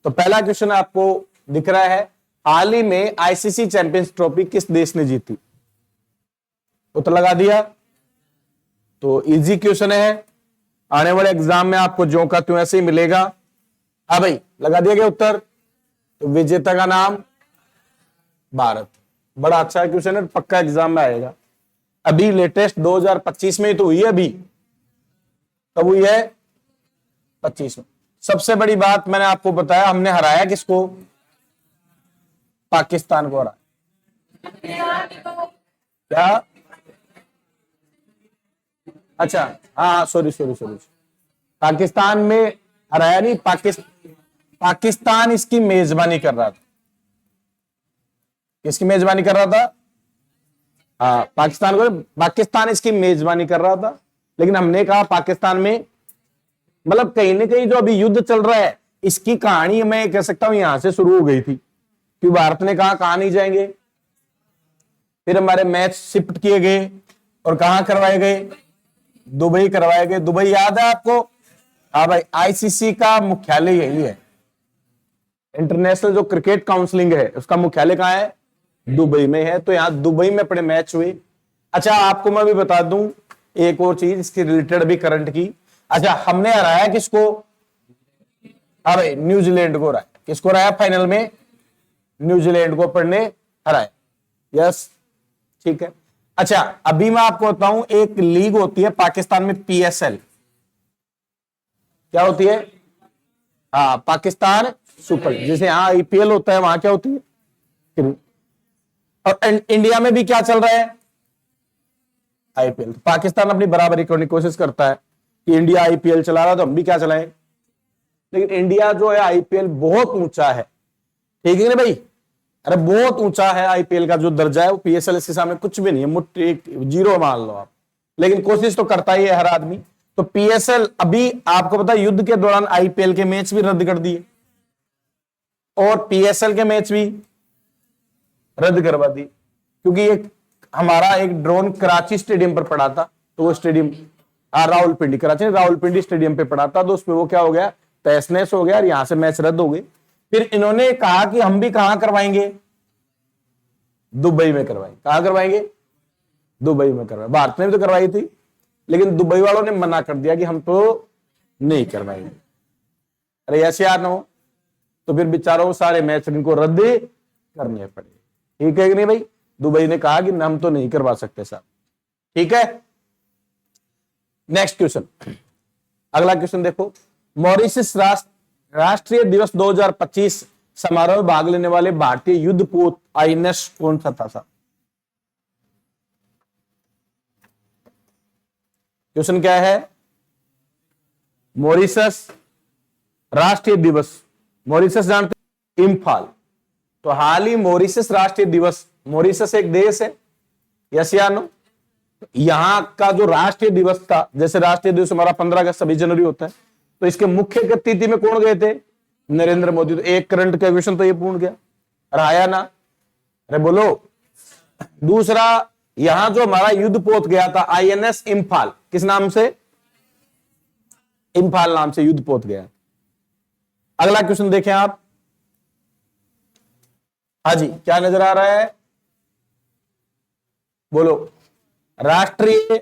तो पहला क्वेश्चन आपको दिख रहा है, हाल ही में आईसीसी चैंपियंस ट्रॉफी किस देश ने जीती? उत्तर लगा दिया। तो इजी क्वेश्चन है, आने वाले एग्जाम में आपको ज्यों का त्यों ऐसे ही मिलेगा। हाँ भाई, लगा दिया गया उत्तर। तो विजेता का नाम भारत। बड़ा अच्छा क्वेश्चन है, पक्का एग्जाम में आएगा। अभी लेटेस्ट 2025 में ही तो हुई है। अभी कब हुई है? 25 में। सबसे बड़ी बात मैंने आपको बताया, हमने हराया किसको? पाकिस्तान को हराया। क्या? अच्छा, हाँ सॉरी, पाकिस्तान में हराया नहीं, पाकिस्तान इसकी मेजबानी कर रहा था। किसकी मेजबानी कर रहा था? हाँ, पाकिस्तान इसकी मेजबानी कर रहा था। लेकिन हमने कहा पाकिस्तान में, मतलब कहीं ना कहीं जो अभी युद्ध चल रहा है, इसकी कहानी मैं कह सकता हूं यहां से शुरू हो गई थी कि भारत ने कहा कहां नहीं जाएंगे। फिर हमारे मैच शिफ्ट किए गए और कहां करवाए गए? दुबई करवाए गए। दुबई याद है आपको? हाँ भाई, आईसीसी का मुख्यालय यही है। इंटरनेशनल जो क्रिकेट काउंसिलिंग है उसका मुख्यालय कहां है? दुबई में है। तो यहां दुबई में अपने मैच हुए। अच्छा, आपको मैं भी बता दूं एक और चीज इसके रिलेटेड भी करंट की। अच्छा, हमने हराया किसको? हाँ भाई, न्यूजीलैंड को हराया। किसको हराया फाइनल में? न्यूजीलैंड को अपन ने हराया। यस, ठीक है। अच्छा, अभी मैं आपको बताऊं, एक लीग होती है पाकिस्तान में, पीएसएल। क्या होती है? हाँ, पाकिस्तान सुपर, जैसे यहां आईपीएल होता है, वहां क्या होती है? और इंडिया में भी क्या चल रहा है? आईपीएल। पाकिस्तान अपनी बराबरी करने की कोशिश करता है कि इंडिया आईपीएल चला रहा तो हम भी क्या चलाएं। लेकिन इंडिया जो है आईपीएल बहुत ऊंचा है, ठीक है ना भाई? अरे बहुत ऊंचा है आईपीएल का जो दर्जा है, वो पीएसएल के सामने कुछ भी नहीं है, मुट्ठी जीरो मान लो आप। लेकिन कोशिश तो करता ही है हर आदमी। तो पीएसएल, अभी आपको पता है युद्ध के दौरान आईपीएल के मैच भी रद्द कर दिए और पीएसएल के मैच भी रद्द करवा दी, क्योंकि एक हमारा एक ड्रोन कराची स्टेडियम पर पड़ा था। तो वो स्टेडियम रावलपिंडी, कराची रावलपिंडी स्टेडियम पे पड़ा था। तो उसमें वो क्या हो गया? तहस नहस हो गया और यहां से मैच रद्द हो गए। फिर इन्होंने कहा कि हम भी कहां करवाएंगे? दुबई में करवाएंगे। कहां करवाएंगे? दुबई में करवाएंगे। भारत ने भी तो करवाई थी, लेकिन दुबई वालों ने मना कर दिया कि हम तो नहीं करवाएंगे। अरे ऐसे यार न हो तो फिर बेचारों सारे मैच इनको रद्द करने पड़े। ठीक है कि नहीं भाई? दुबई ने कहा कि हम तो नहीं करवा सकते साहब। ठीक है, नेक्स्ट क्वेश्चन, अगला क्वेश्चन देखो। मॉरिशस राष्ट्रीय दिवस 2025 समारोह में भाग लेने वाले भारतीय युद्धपोत आईएनएस कौन सा था साहब? क्वेश्चन क्या है? मॉरिशस राष्ट्रीय दिवस, मॉरिशस जानते? इम्फाल। तो हाल ही मॉरिशस राष्ट्रीय दिवस, मॉरिशस एक देश है, यस या नो? यहां का जो राष्ट्रीय दिवस था, जैसे राष्ट्रीय दिवस हमारा 15 अगस्त 26 जनवरी होता है, तो इसके मुख्य अतिथि में कौन गए थे? नरेंद्र मोदी। तो एक करंट का क्वेश्चन तो ये पूर्ण गया, आया ना? अरे बोलो। दूसरा, यहां जो हमारा युद्धपोत गया था आईएनएस इम्फाल, किस नाम से? इम्फाल नाम से युद्धपोत गया। अगला क्वेश्चन देखें आप। हाँ जी, क्या नजर आ रहा है? बोलो। राष्ट्रीय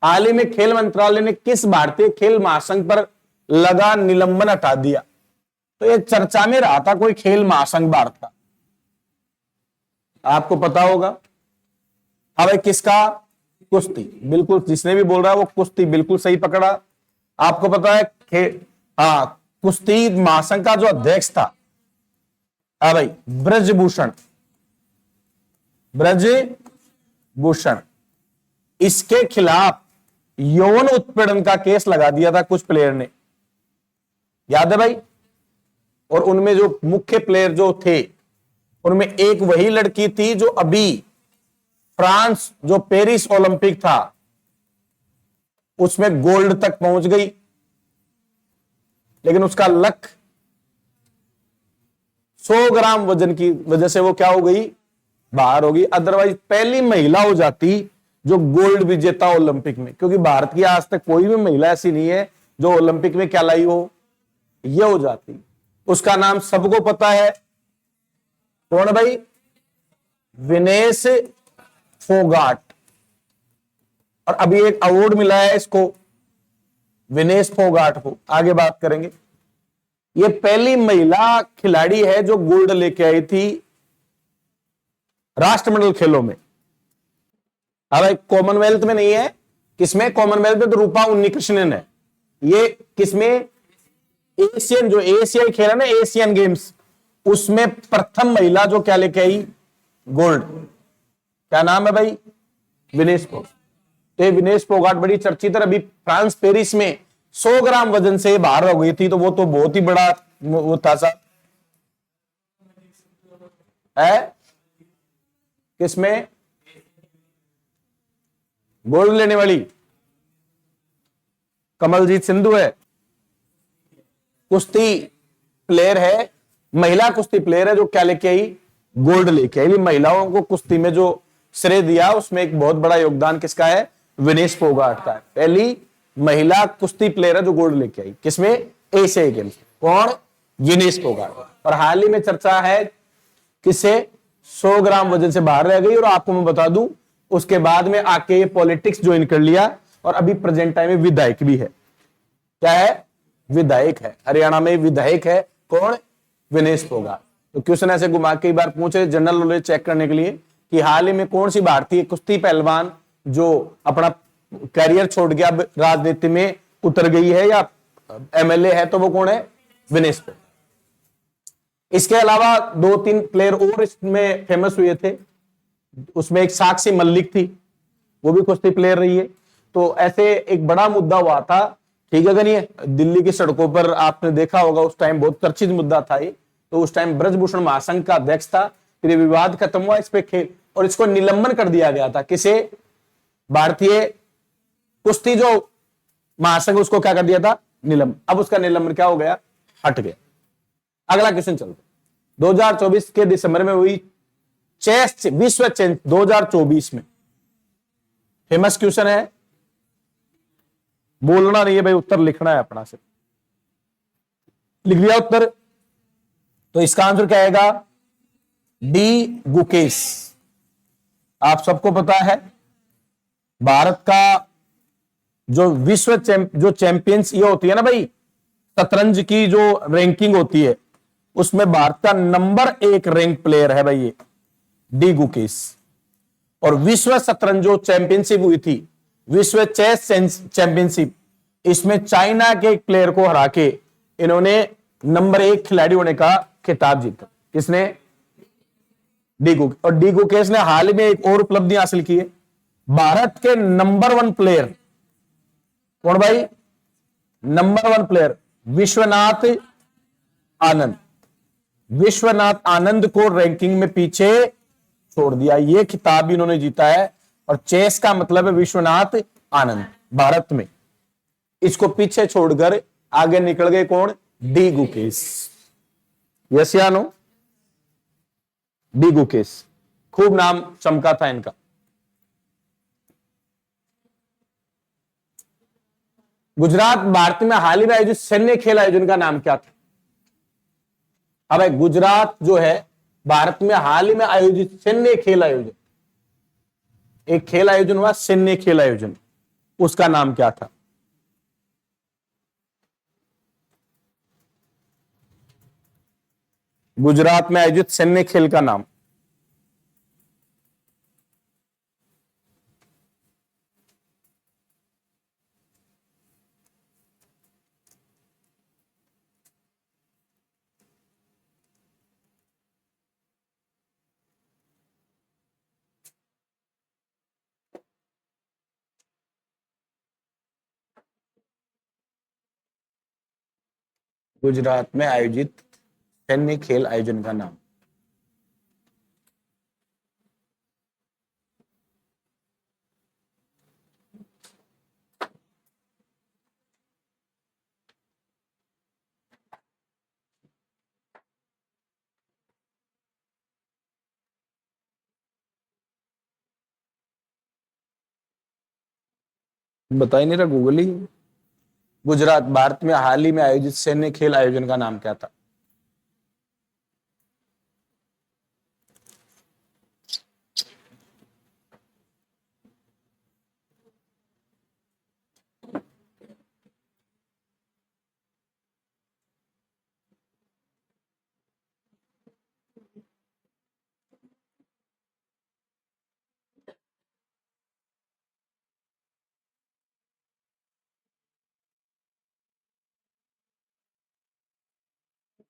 हाल ही में खेल मंत्रालय ने किस भारतीय खेल महासंघ पर लगा निलंबन हटा दिया? तो ये चर्चा में रहा था कोई खेल महासंघ भारत का, आपको पता होगा। अब किसका? कुश्ती। बिल्कुल, जिसने भी बोल रहा है वो कुश्ती बिल्कुल सही पकड़ा। आपको पता है कुश्ती महासंघ का जो अध्यक्ष था, हाँ भाई, ब्रजभूषण, इसके खिलाफ यौन उत्पीड़न का केस लगा दिया था कुछ प्लेयर ने, याद है भाई? और उनमें जो मुख्य प्लेयर जो थे, उनमें एक वही लड़की थी जो अभी फ्रांस जो पेरिस ओलंपिक था उसमें गोल्ड तक पहुंच गई, लेकिन उसका लक 100 ग्राम वजन की वजह से वो क्या हो गई? बाहर हो गई। अदरवाइज पहली महिला हो जाती जो गोल्ड विजेता ओलंपिक में, क्योंकि भारत की आज तक कोई भी महिला ऐसी नहीं है जो ओलंपिक में क्या लाई हो? ये हो जाती। उसका नाम सबको पता है, कौन भाई? विनेश फोगाट। और अभी एक अवार्ड मिला है इसको, विनेश फोगाट को, आगे बात करेंगे। ये पहली महिला खिलाड़ी है जो गोल्ड लेके आई थी राष्ट्रमंडल खेलों में। अब कॉमनवेल्थ में नहीं है, किसमें? कॉमनवेल्थ में तो रूपा उन्नीकृष्णन है। ये किसमें? एशियन, जो एशियाई खेल है ना, एशियन गेम्स, उसमें प्रथम महिला जो क्या लेके आई? गोल्ड। क्या नाम है भाई? विनेश फोगाट। तो विनेश फोगाट बड़ी चर्चित है। अभी फ्रांस पेरिस में 100 ग्राम वजन से बाहर हो गई थी, तो वो तो बहुत ही बड़ा वो था सा है। किसमें गोल्ड लेने वाली? कमलजीत सिंधु है, कुश्ती प्लेयर है, महिला कुश्ती प्लेयर है जो क्या लेके आई? गोल्ड लेके आई। महिलाओं को कुश्ती में जो श्रेय दिया उसमें एक बहुत बड़ा योगदान किसका है? विनेश फोगाट का है। पहली महिला कुश्ती प्लेयर है जो गोल्ड लेके आई, किसमें? एशियाई गेम्स। कौन? विनेश फोगाट। और हाल ही में चर्चा है किससे? 100 ग्राम वजन से बाहर रह गई। और आपको मैं बता दूं, उसके बाद में आके पॉलिटिक्स ज्वाइन कर लिया और अभी प्रेजेंट टाइम में विधायक भी है। क्या है? विधायक है, हरियाणा में विधायक है। कौन? विनेश फोगाट। तो क्वेश्चन ऐसे घुमा के बार पूछे जनरल नॉलेज चेक करने के लिए कि हाल ही में कौन सी भारतीय कुश्ती पहलवान जो अपना करियर छोड़ के अब राजनीति में उतर गई है या एमएलए है, तो वो कौन है? विनेश फोगाट। इसके अलावा 2-3 प्लेयर और इसमें फेमस हुए थे। उसमें एक साक्षी मलिक थी, वो भी कुश्ती प्लेयर रही है। तो ऐसे एक बड़ा मुद्दा हुआ था, ठीक है कि नहीं? दिल्ली की सड़कों पर आपने देखा होगा, उस टाइम बहुत चर्चित मुद्दा था ये। तो उस टाइम ब्रजभूषण महासंघ का अध्यक्ष था, फिर विवाद खत्म हुआ इस पे खेल, और इसको निलंबन कर दिया गया था। किसे? भारतीय कुश्ती जो महासंघ, उसको क्या कर दिया था? निलंबन। अब उसका निलंबन क्या हो गया? हट गया। अगला क्वेश्चन चलते। 2024 के दिसंबर में हुई चेस विश्व चेस 2024 में, फेमस क्वेश्चन है, बोलना नहीं है भाई, उत्तर लिखना है अपना से। लिख लिया उत्तर? तो इसका आंसर क्या आएगा? डी गुकेश। आप सबको पता है भारत का जो विश्व जो चैंपियंस ये होती है ना भाई, शतरंज की जो रैंकिंग होती है, उसमें भारत का नंबर 1 रैंक प्लेयर है भाई ये डी गुकेश। और विश्व शतरंज जो चैंपियनशिप हुई थी, विश्व चेस चैंपियनशिप, इसमें चाइना के एक प्लेयर को हरा के इन्होंने नंबर 1 खिलाड़ी होने का खिताब जीता। किसने? डी गुकेश। और डी गुकेश ने हाल ही में एक और उपलब्धि हासिल की है, भारत के नंबर 1 प्लेयर। कौन भाई? Number 1 player Vishwanath Anand. विश्वनाथ आनंद को रैंकिंग में पीछे छोड़ दिया। ये खिताब भी इन्होंने जीता है। और चेस का मतलब है विश्वनाथ आनंद भारत में, इसको पीछे छोड़कर आगे निकल गए कौन? डी गुकेश। यस या नो? डी गुकेश, खूब नाम चमका था इनका। गुजरात भारत में हाल ही में आयोजित सैन्य खेल आयोजन का नाम क्या था? अब गुजरात जो है भारत में हाल ही में आयोजित सैन्य खेल आयोजन, एक खेल आयोजन हुआ सैन्य खेल आयोजन, उसका नाम क्या था? गुजरात में आयोजित सैन्य खेल का नाम। गुजरात में आयोजित सैन्य खेल आयोजन का नाम। बता ही नहीं रहा, गूगल ही। गुजरात, भारत में हाल ही में आयोजित सैन्य खेल आयोजन का नाम क्या था?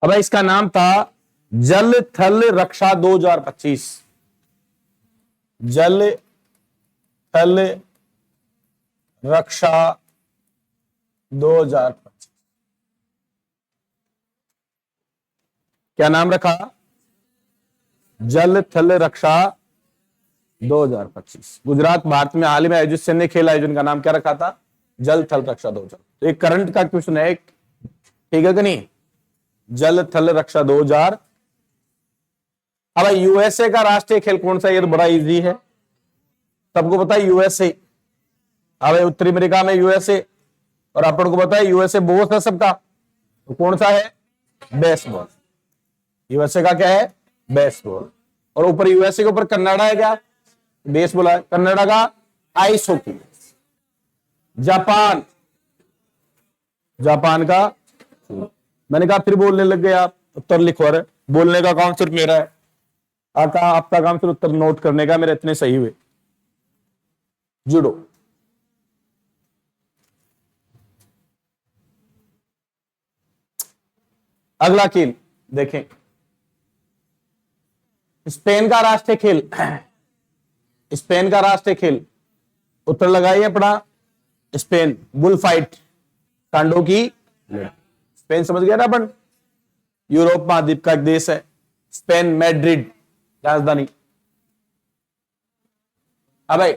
अब इसका नाम था जल थल रक्षा 2025। जल थल रक्षा 2025। क्या नाम रखा? जल थल रक्षा 2025। गुजरात, भारत में हाल ही में आयोजित सैन्य खेल आयोजन का नाम क्या रखा था? जल थल रक्षा 2000। तो एक करंट का क्वेश्चन है, ठीक है कि नहीं? जल थल रक्षा 2000। अब यूएसए का राष्ट्रीय खेल कौन सा? ये तो बड़ा इजी है, सबको पता है यूएसए। अब उत्तरी अमेरिका में यूएसए, और अपन को पता है यूएसए बोस है सबका, तो कौन सा है? बेसबॉल। यूएसए का क्या है? बेसबॉल। और ऊपर यूएसए के ऊपर कनाडा है, क्या? बेसबॉल है। कनाडा का आइस हॉकी। जापान, जापान का, मैंने कहा फिर बोलने लग गए आप, उत्तर लिखवा रहे। बोलने का काम सिर्फ मेरा है, आपका काम सिर्फ उत्तर नोट करने का। मेरे इतने सही हुए। जुडो। अगला खेल देखें, स्पेन का राष्ट्रीय खेल। स्पेन का राष्ट्रीय खेल, उत्तर लगाइए अपना। स्पेन, बुल फाइट, सांडों की लड़ाई। स्पेन समझ गया ना अपन? यूरोप महाद्वीप का एक देश है स्पेन, मैड्रिड राजधानी। अब भाई,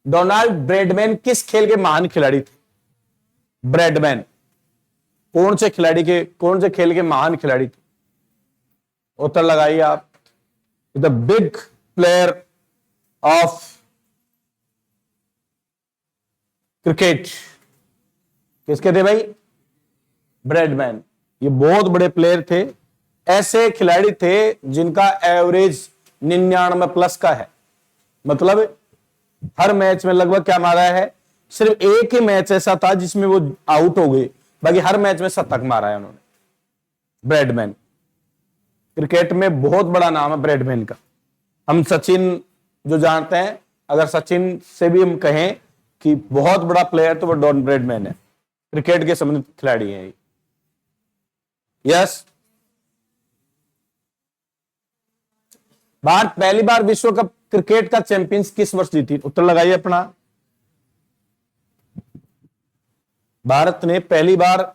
डोनाल्ड ब्रैडमैन किस खेल के महान खिलाड़ी थे? ब्रैडमैन कौन से खेल के महान खिलाड़ी थे? उत्तर लगाइए आप। The big player of cricket. किसके थे भाई? ब्रैडमैन। ये बहुत बड़े प्लेयर थे, ऐसे खिलाड़ी थे जिनका एवरेज 99+ का है। मतलब हर मैच में लगभग क्या मारा है? सिर्फ एक ही मैच ऐसा था जिसमें वो आउट हो गए, बाकी हर मैच में शतक मारा है उन्होंने। ब्रैडमैन क्रिकेट में बहुत बड़ा नाम है ब्रैडमैन का। हम सचिन जो जानते हैं, अगर सचिन से भी हम कहें कि बहुत बड़ा प्लेयर, तो वो डॉन ब्रैडमैन है, क्रिकेट के संबंधित खिलाड़ी हैं। यस। भारत पहली बार विश्व कप क्रिकेट का चैंपियंस किस वर्ष जीती? उत्तर लगाइए अपना। भारत ने पहली बार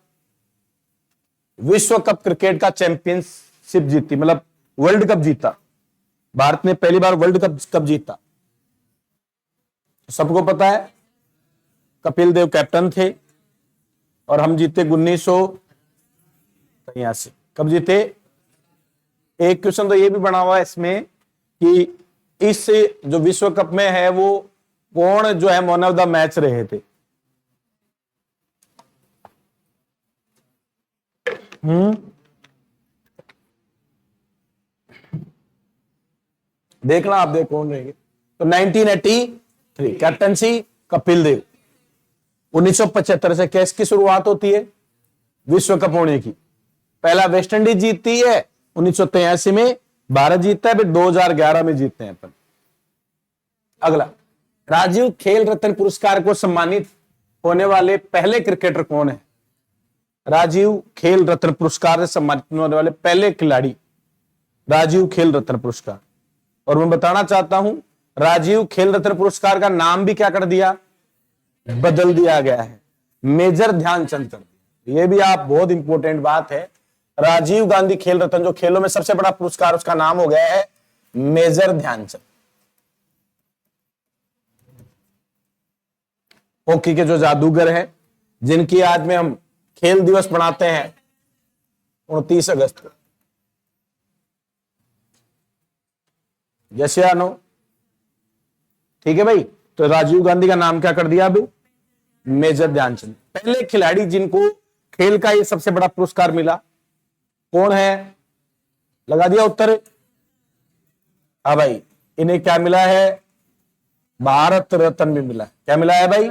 विश्व कप क्रिकेट का चैंपियनशिप जीती, मतलब वर्ल्ड कप जीता। भारत ने पहली बार वर्ल्ड कप कब जीता? सबको पता है, कपिल देव कैप्टन थे, और हम जीते 1983। कब जीते? एक क्वेश्चन तो ये भी बना हुआ है इसमें कि इस जो विश्व कप में है वो कौन जो है मैन ऑफ द मैच रहे थे? देखना आप, देख कौन रहेंगे। तो 1983 कैप्टनसी कपिल देव। 1975 से कैस की शुरुआत होती है विश्व कप होने की। पहला वेस्ट इंडीज जीतती है, 1983 में भारत जीतता है, फिर 2011 में जीतते हैं अपन। अगला, राजीव खेल रत्न पुरस्कार को सम्मानित होने वाले पहले क्रिकेटर कौन है? राजीव खेल रत्न पुरस्कार से सम्मानित होने वाले पहले खिलाड़ी, राजीव खेल रत्न पुरस्कार। और मैं बताना चाहता हूं, राजीव खेल रत्न पुरस्कार का नाम भी क्या कर दिया? बदल दिया गया है, मेजर ध्यानचंद कर दिया। यह भी आप बहुत इंपॉर्टेंट बात है। राजीव गांधी खेल रत्न, जो खेलों में सबसे बड़ा पुरस्कार, उसका नाम हो गया है मेजर ध्यानचंद। हॉकी के जो जादूगर हैं, जिनकी आज में हम खेल दिवस मनाते हैं 29 अगस्त को। यस या नो? ठीक है भाई। तो राजीव गांधी का नाम क्या कर दिया अभी? मेजर ध्यानचंद। पहले खिलाड़ी जिनको खेल का ये सबसे बड़ा पुरस्कार मिला कौन है? लगा दिया उत्तर? हाँ भाई, इन्हें क्या मिला है? भारत रत्न भी मिला है। क्या मिला है भाई?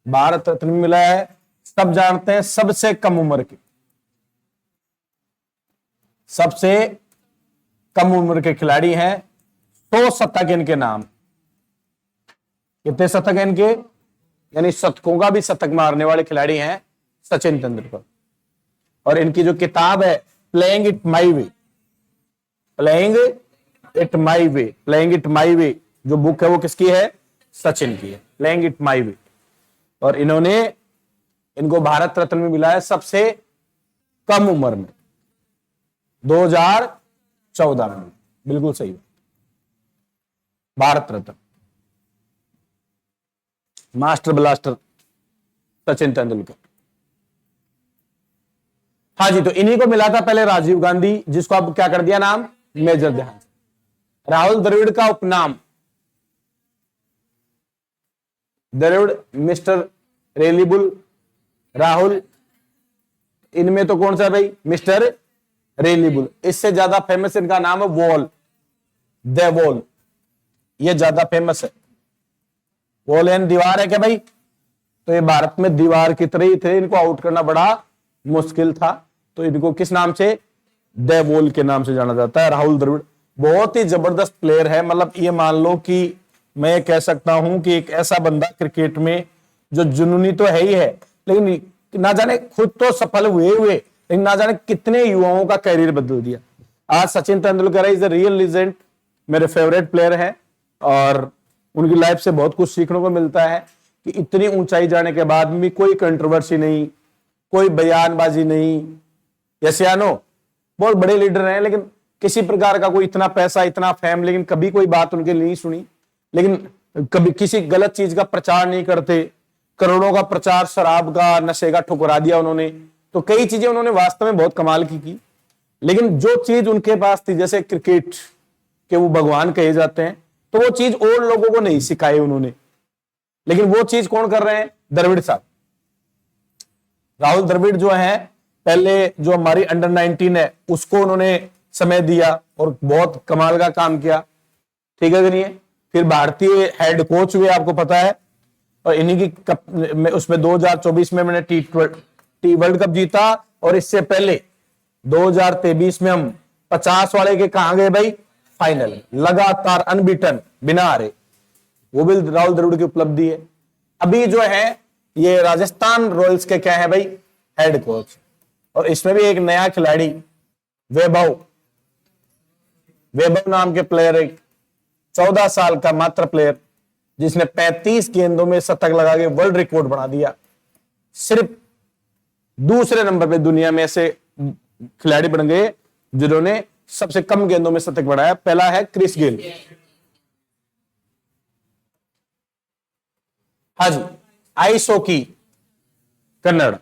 भारत रत्न भी मिला है। सब जानते हैं सबसे कम उम्र के, सबसे कम उम्र के खिलाड़ी हैं। 100 शतक इनके नाम। कितने शतक हैं इनके? यानी शतकों का भी शतक मारने वाले खिलाड़ी हैं सचिन तेंदुलकर। और इनकी जो किताब है playing it my way, playing it my way, playing it my way जो बुक है वो किसकी है? सचिन की है, प्लेइंग इट माई वे। और इनको भारत रत्न में मिला है सबसे कम उम्र में, 2014 में। बिल्कुल सही, भारत रत्न, मास्टर ब्लास्टर सचिन तेंदुलकर। हाँ जी, तो इन्हीं को मिला था पहले राजीव गांधी, जिसको अब क्या कर दिया नाम? मेजर ध्यान। राहुल द्रविड़ का उपनाम द्रविड़, मिस्टर रेलिबुल, राहुल, इनमें तो कौन सा है भाई? मिस्टर रेलिबुल। इससे ज्यादा फेमस इनका नाम है वॉल, द वॉल, ये ज्यादा फेमस है। वॉल एंड दीवार है क्या भाई? तो ये भारत में दीवार की तरह ही थे, इनको आउट करना बड़ा मुश्किल था, तो इनको किस नाम से? द वॉल के नाम से जाना जाता है। राहुल द्रविड़ बहुत ही जबरदस्त प्लेयर है। मतलब ये मान लो कि मैं कह सकता हूं कि एक ऐसा बंदा क्रिकेट में जो जुनूनी तो है ही है, लेकिन ना जाने खुद तो सफल हुए लेकिन ना जाने कितने युवाओं का कैरियर बदल दिया। आज Sachin Tendulkar is a real legend, मेरे फेवरेट प्लेयर है, और उनकी लाइफ से बहुत कुछ सीखने को मिलता है कि इतनी ऊंचाई जाने के बाद भी कोई कंट्रोवर्सी नहीं, कोई बयानबाजी नहीं। यसियानो बहुत बड़े लीडर हैं, लेकिन किसी प्रकार का कोई इतना पैसा, इतना फेम, लेकिन कभी कोई बात उनके लिए नहीं सुनी। लेकिन कभी किसी गलत चीज का प्रचार नहीं करते। करोड़ों का प्रचार शराब का, नशे का ठुकरा दिया उन्होंने। तो कई चीजें उन्होंने वास्तव में बहुत कमाल की। लेकिन जो चीज उनके पास थी, जैसे क्रिकेट के वो भगवान कहे जाते हैं, तो वो चीज और लोगों को नहीं सिखाई उन्होंने। लेकिन वो चीज कौन कर रहे हैं? द्रविड़ साहब। राहुल द्रविड़ जो है, पहले जो हमारी अंडर 19 है उसको उन्होंने समय दिया और बहुत कमाल का काम किया, ठीक है कि नहीं है? फिर भारतीय हेड कोच हुए, आपको पता है, और इन्हीं की उसमें 2024 में मैंने टी वर्ल्ड कप जीता, और इससे पहले 2023 में हम 50 वाले के कहां गए भाई? फाइनल, लगातार अनबीटन, बिना हारे। वो भी राहुल द्रविड़ की उपलब्धि है। अभी जो है ये राजस्थान रॉयल्स के क्या है भाई? Head coach. और इसमें भी एक नया खिलाड़ी वैभव नाम के प्लेयर, एक 14 साल का मात्र प्लेयर, जिसने 35 गेंदों में शतक लगा के वर्ल्ड रिकॉर्ड बना दिया। सिर्फ दूसरे नंबर पे दुनिया में ऐसे खिलाड़ी बन गए जिन्होंने सबसे कम गेंदों में शतक बनाया। पहला है क्रिस गेल। हाँ जी, ice hockey Kannada,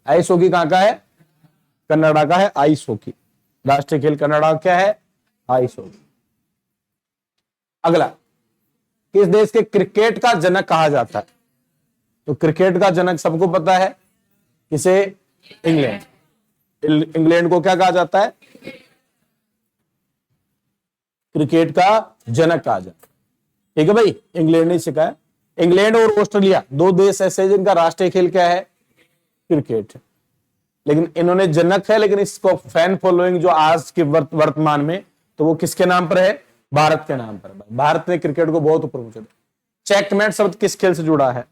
ice hockey कहां का है? कन्नड़ा का है आइस हॉकी। राष्ट्रीय खेल कन्नड़ा क्या है? Ice hockey. अगला, किस देश के क्रिकेट का जनक कहा जाता है? तो क्रिकेट का जनक सबको पता है, किसे? इंग्लैंड। इंग्लैंड को क्या कहा जाता है? क्रिकेट का जनक कहा जाता है, ठीक है भाई? इंग्लैंड ने सिखाया। इंग्लैंड और ऑस्ट्रेलिया दो देश ऐसे जिनका राष्ट्रीय खेल क्या है? क्रिकेट है। लेकिन इन्होंने जनक है, लेकिन इसको फैन फॉलोइंग जो आज के वर्तमान में, तो वो किसके नाम पर है? भारत के नाम पर। भारत ने क्रिकेट को बहुत ऊपर पहुंचा दिया। चेकमेट शब्द किस खेल से जुड़ा है?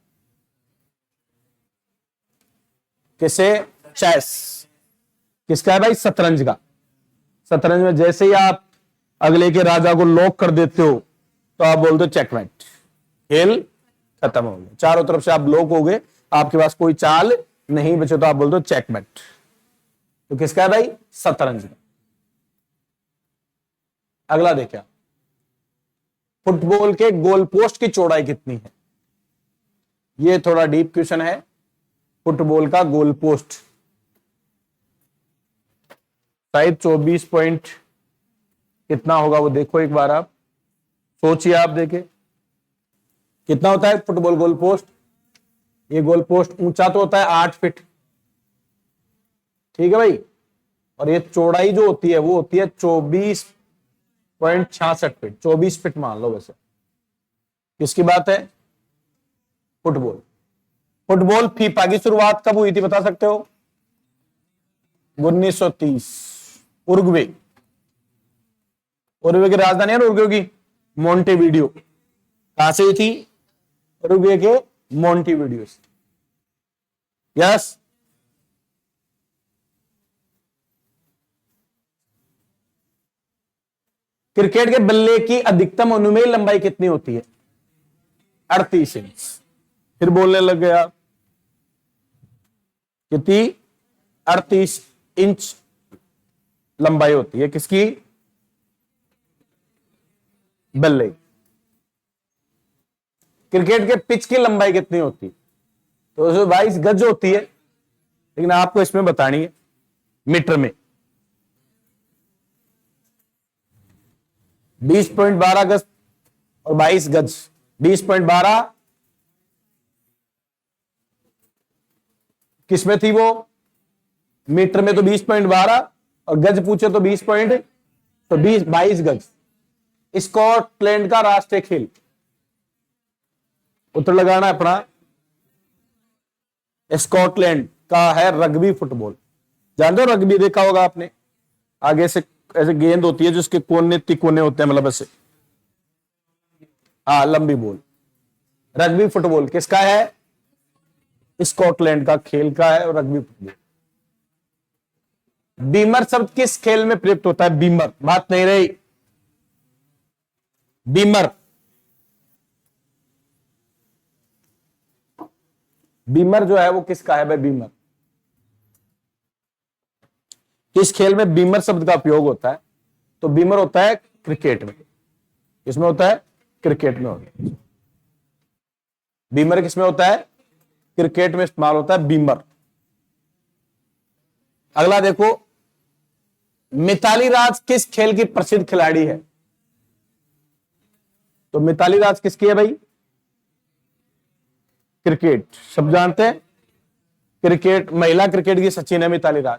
किसे? चेस। किसका है भाई? शतरंज का। शतरंज में जैसे ही आप अगले के राजा को लॉक कर देते हो तो आप बोलते हो चेकमेट, खेल खत्म हो गया, चारों तरफ से आप लॉक हो गए, आपके पास कोई चाल नहीं बचे, तो आप बोलते हो चेकमेट। तो किसका है भाई? शतरंज का। अगला देखिए, फुटबॉल के गोल पोस्ट की चौड़ाई कितनी है? ये थोड़ा डीप क्वेश्चन है। फुटबॉल का गोल पोस्ट शायद 24 पॉइंट कितना होगा, वो देखो एक बार, आप सोचिए, आप देखे कितना होता है फुटबॉल गोल पोस्ट? ये गोल पोस्ट ऊंचा तो होता है 8 फीट, ठीक है भाई, और ये चौड़ाई जो होती है वो होती है 24.66 फीट, 24 फीट मान लो। वैसे किसकी बात है? फुटबॉल। फुटबॉल फीफा की शुरुआत कब हुई थी बता सकते हो? 1930। उरुग्वे, उरुग्वे की राजधानी है उरुग्वे की मोंटेवीडियो। कहां से हुई थी? उरुग्वे के मोंटेवीडियो से। यस। क्रिकेट के बल्ले की अधिकतम अनुमेय लंबाई कितनी होती है? 38 इंच। फिर बोलने लग गया कितनी? 38 इंच लंबाई होती है किसकी? बल्ले। क्रिकेट के पिच की लंबाई कितनी होती है? तो 22 गज होती है, लेकिन आपको इसमें बतानी है मीटर में। 20.12 गज और 22 गज। 20.12 किसमें थी वो? मीटर में तो 20.12 और गज पूछे तो 22 गज। स्कॉटलैंड का राष्ट्रीय खेल, उत्तर लगाना है अपना। स्कॉटलैंड का है रग्बी फुटबॉल। जानते हो रग्बी? देखा होगा आपने, आगे से ऐसे गेंद होती है जिसके कोने तिकोने होते हैं, मतलब ऐसे, हाँ, लंबी बॉल। रग्बी फुटबॉल किसका है? स्कॉटलैंड का खेल का है रग्बी फुटबॉल। बीमर शब्द किस खेल में प्रयुक्त होता है? बीमर, बात नहीं रही। बीमर, बीमर जो है वो किसका है भाई? बीमर किस खेल में बीमर शब्द का उपयोग होता है? तो बीमर होता है क्रिकेट में। किसमें होता है? क्रिकेट में होता है। बीमर किसमें होता है? क्रिकेट में इस्तेमाल होता है बीमर। अगला देखो, मिताली राज किस खेल की प्रसिद्ध खिलाड़ी है? तो मिताली राज किसकी है भाई? क्रिकेट, सब जानते हैं। क्रिकेट, महिला क्रिकेट की सचिन है मिताली राज।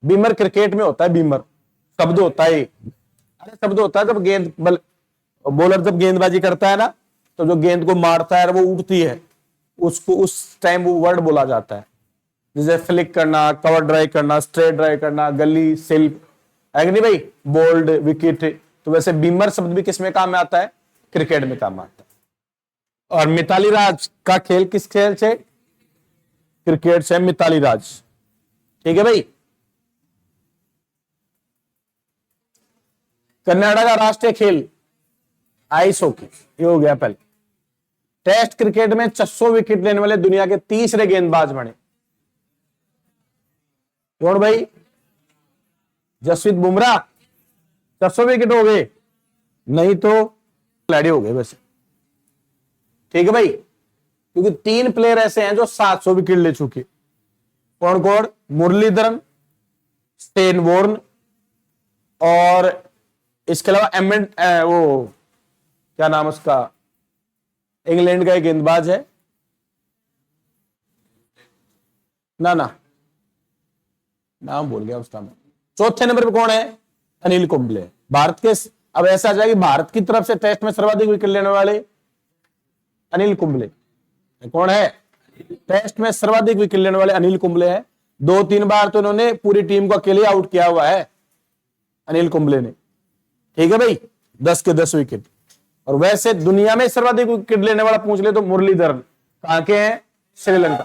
बीमर क्रिकेट में होता है। बीमर शब्द होता है, अरे शब्द होता है जब बॉलर जब गेंदबाजी करता है ना, तो जो गेंद को मारता है वो उड़ती है, उसको उस टाइम वो वर्ड बोला जाता है। जैसे फ्लिक करना, कवर ड्राइव करना, स्ट्रेट ड्राइव करना, गली, सिल्प, है कि नहीं भाई? Bowled, wicket. तो वैसे बीमर शब्द भी किस में काम में आता है? क्रिकेट में काम आता है। और मिताली राज का खेल किस खेल से? क्रिकेट से मिताली राज, ठीक है भाई। कनाडा का राष्ट्रीय खेल आइस हॉकी, ये हो गया पहले। टेस्ट क्रिकेट में 600 विकेट लेने वाले दुनिया के तीसरे गेंदबाज बने। कौन भाई? जसप्रीत बुमराह। 600 विकेट हो गए? नहीं तो खिलाड़ी हो गए वैसे, ठीक है भाई, क्योंकि 3 प्लेयर ऐसे हैं जो 700 विकेट ले चुके। कौन कौन? मुरलीधरन, स्टेन वॉर्न, और इसके अलावा वो क्या नाम उसका, इंग्लैंड का एक गेंदबाज है ना, नाम भूल गया उसका मैं। चौथे नंबर पे कौन है? अनिल कुंबले। भारत के, अब ऐसा आ जाए कि भारत की तरफ से टेस्ट में सर्वाधिक विकेट लेने वाले अनिल कुंबले। कौन है? टेस्ट में सर्वाधिक विकेट लेने वाले अनिल कुंबले हैं। 2-3 बार तो इन्होंने पूरी टीम को अकेले आउट किया हुआ है अनिल कुंबले ने, ठीक है भाई, 10 के 10 विकेट। और वैसे दुनिया में सर्वाधिक विकेट लेने वाला पूछ ले तो मुरलीधरन। कहां के हैं? श्रीलंका।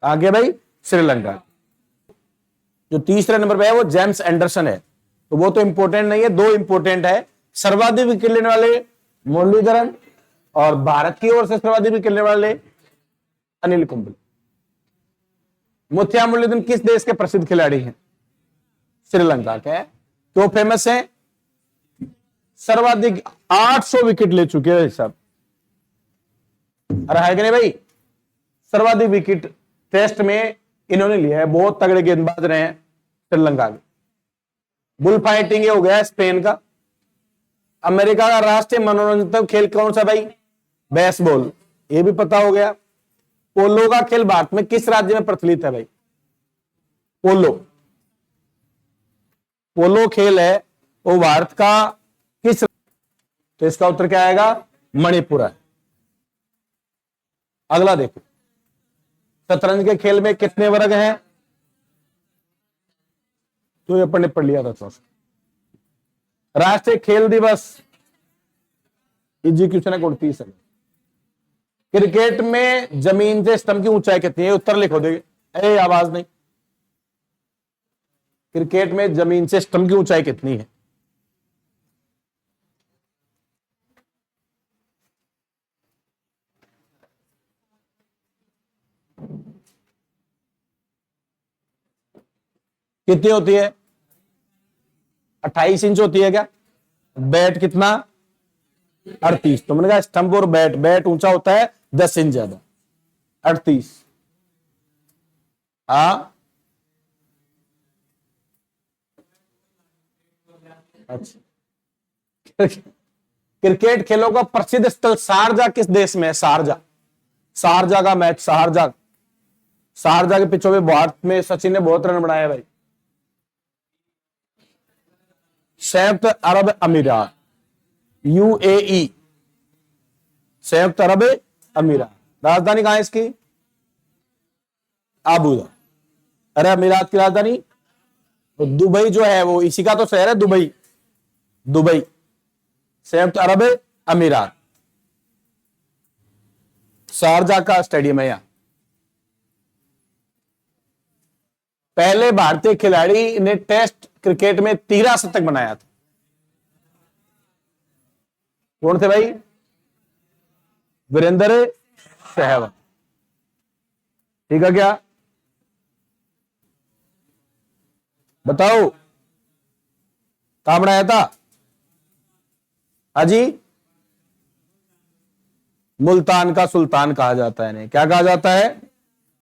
कहां के भाई? श्रीलंका। जो तीसरे नंबर पे है वो जेम्स एंडरसन है, तो वो तो इंपॉर्टेंट नहीं है। 2 इंपॉर्टेंट है, सर्वाधिक विकेट लेने वाले मुरलीधरन और भारत की ओर से सर्वाधिक विकेट लेने वाले अनिल कुंबले। मुथ्या मुरलीधरन किस देश के प्रसिद्ध खिलाड़ी हैं? श्रीलंका के। क्यों फेमस है? सर्वाधिक 800 विकेट ले चुके हैं सब। अरे है कि नहीं भाई? सर्वाधिक विकेट टेस्ट में इन्होंने लिया है, बहुत तगड़े गेंदबाज रहे हैं श्रीलंका के। बुल फाइटिंग ये हो गया स्पेन का। अमेरिका का राष्ट्रीय मनोरंजन खेल कौन सा भाई? बेसबॉल। ये भी पता हो गया। पोलो का खेल भारत में किस राज्य में प्रचलित है भाई? पोलो, पोलो खेल है वो भारत का किस, तो इसका उत्तर क्या आएगा? मणिपुर है। अगला देखो, शतरंज के खेल में कितने वर्ग हैं? तो ये अपन ने पढ़ लिया था थोड़ा सा। राष्ट्रीय खेल दिवस, इजी क्वेश्चन है, 29 है। क्रिकेट में जमीन से स्टंप की ऊंचाई कितनी है? उत्तर लिखो देगे, आवाज नहीं। क्रिकेट में जमीन से स्टंप की ऊंचाई कितनी है? कितनी होती है? 28 इंच होती है क्या? बैट कितना? 38। तो मैंने कहा स्टंप और बैट, बैट ऊंचा होता है 10 इंच ज्यादा, 38। हाँ अच्छा। क्रिकेट खेलों का प्रसिद्ध स्थल शारजा किस देश में है? शारजा, शारजा का मैच, शारजा, शारजा के पिछों में भारत में सचिन ने बहुत रन बनाए भाई। संयुक्त अरब अमीरात, यूएई, संयुक्त अरब अमीरात। राजधानी कहां है इसकी? Abu Dhabi. अरे अमीरात की राजधानी तो दुबई जो है वो इसी का तो शहर है, दुबई, दुबई, संयुक्त अरब अमीरात। शारजा का स्टेडियम है यहां। पहले भारतीय खिलाड़ी ने टेस्ट क्रिकेट में 13 शतक बनाया था, कौन थे भाई? वीरेंद्र सहवाग। ठीक है क्या? बताओ कहां बनाया था? हाजी, मुल्तान का सुल्तान कहा जाता है इन्हें। क्या कहा जाता है?